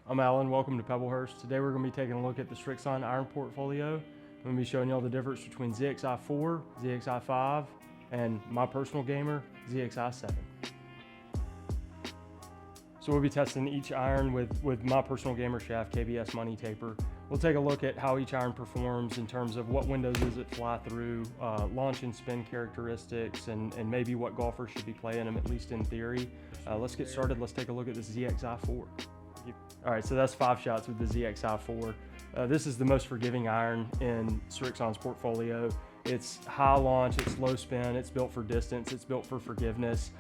I'm Alan, welcome to Pebblehurst. Today we're going to be taking a look at the Srixon iron portfolio. I'm going to be showing you all the difference between ZXi4, ZXi5, and my personal gamer, ZXi7. So we'll be testing each iron with my personal gamer shaft, KBS money taper. We'll take a look at how each iron performs in terms of what windows does it fly through, launch and spin characteristics, and maybe what golfers should be playing them, at least in theory. Let's get started. Let's take a look at this ZXi4. All right, so that's 5 shots with the ZXi4. This is the most forgiving iron in Srixon's portfolio. It's high launch, it's low spin, it's built for distance, it's built for forgiveness.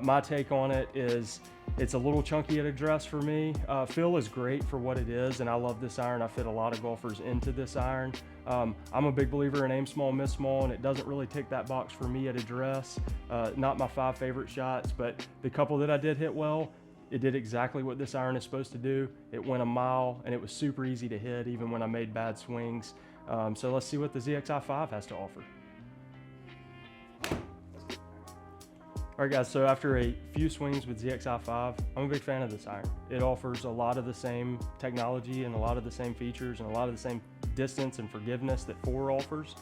My take on it is it's a little chunky at address for me. Feel is great for what it is, and I love this iron. I fit a lot of golfers into this iron. I'm a big believer in aim small, miss small, and it doesn't really tick that box for me at address. Not my 5 favorite shots, but the couple that I did hit well, it did exactly what this iron is supposed to do. It went a mile, and it was super easy to hit even when I made bad swings. So let's see what the ZXi5 has to offer. All right guys, so after a few swings with ZXi5, I'm a big fan of this iron. It offers a lot of the same technology and a lot of the same features and a lot of the same distance and forgiveness that 4 offers.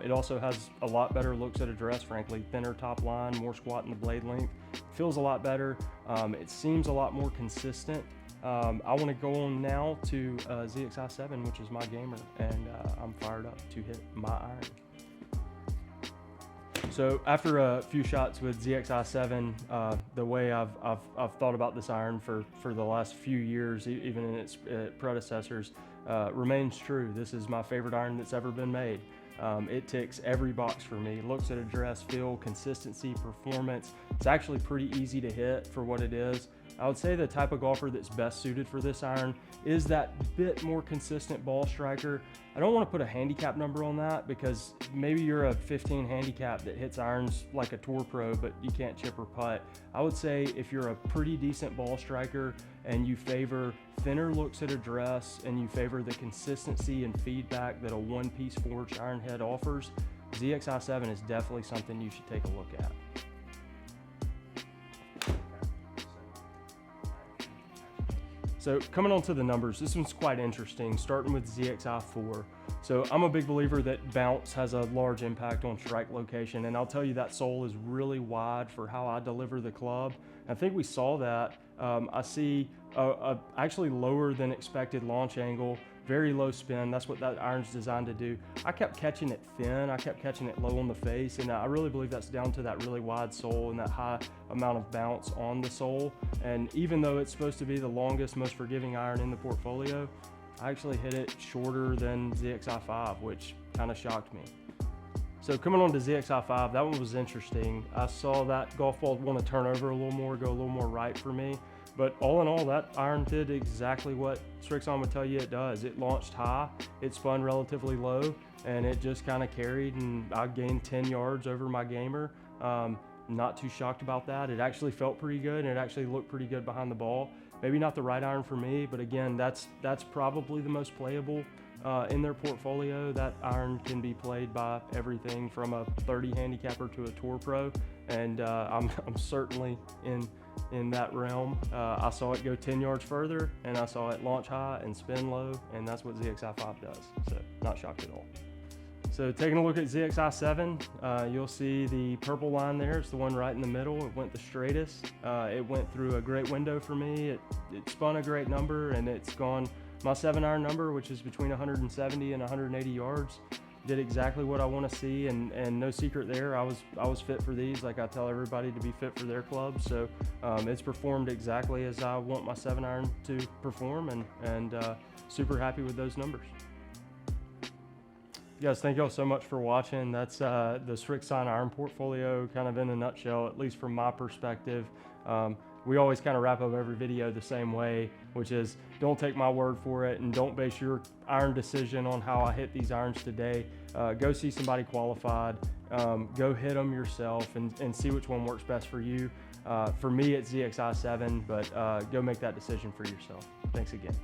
It also has a lot better looks at address, frankly. Thinner top line, more squat in the blade length. Feels a lot better. It seems a lot more consistent. I want to go on now to ZXi7, which is my gamer, and I'm fired up to hit my iron. So after a few shots with ZXi7, the way I've thought about this iron for the last few years, even in its predecessors, remains true. This is my favorite iron that's ever been made. It ticks every box for me. Looks at address, feel, consistency, performance. It's actually pretty easy to hit for what it is. I would say the type of golfer that's best suited for this iron is that bit more consistent ball striker. I don't want to put a handicap number on that because maybe you're a 15 handicap that hits irons like a tour pro, but you can't chip or putt. I would say if you're a pretty decent ball striker and you favor thinner looks at address and you favor the consistency and feedback that a one-piece forged iron head offers, ZXi7 is definitely something you should take a look at. So coming on to the numbers, this one's quite interesting, starting with ZXi4. So I'm a big believer that bounce has a large impact on strike location, and I'll tell you that sole is really wide for how I deliver the club. I think we saw that. I see a actually lower than expected launch angle, very low spin. That's what that iron's designed to do. I kept catching it thin, I kept catching it low on the face, and I really believe that's down to that really wide sole and that high amount of bounce on the sole. And even though it's supposed to be the longest, most forgiving iron in the portfolio, I actually hit it shorter than ZXi5, which kind of shocked me. So coming on to ZXi5, that one was interesting. I saw that golf ball want to turn over a little more, go a little more right for me. But all in all, that iron did exactly what Srixon would tell you it does. It launched high, it spun relatively low, and it just kind of carried, and I gained 10 yards over my gamer. Not too shocked about that. It actually felt pretty good, and it actually looked pretty good behind the ball. Maybe not the right iron for me, but again, that's probably the most playable in their portfolio. That iron can be played by everything from a 30 handicapper to a tour pro, and I'm certainly in that realm. I saw it go 10 yards further, and I saw it launch high and spin low, and that's what ZXi5 does, so not shocked at all. So taking a look at ZXi7, you'll see the purple line there. It's the one right in the middle. It went the straightest. It went through a great window for me. It spun a great number, and it's gone my 7-iron number, which is between 170 and 180 yards. Did exactly what I want to see, and no secret there. I was fit for these, like I tell everybody to be fit for their club. So it's performed exactly as I want my 7-iron to perform, and super happy with those numbers. Guys, thank you all so much for watching. That's the Srixon iron portfolio kind of in a nutshell, at least from my perspective. We always kind of wrap up every video the same way, which is don't take my word for it and don't base your iron decision on how I hit these irons today. Go see somebody qualified, go hit them yourself and see which one works best for you. For me, it's ZXi7, but go make that decision for yourself. Thanks again.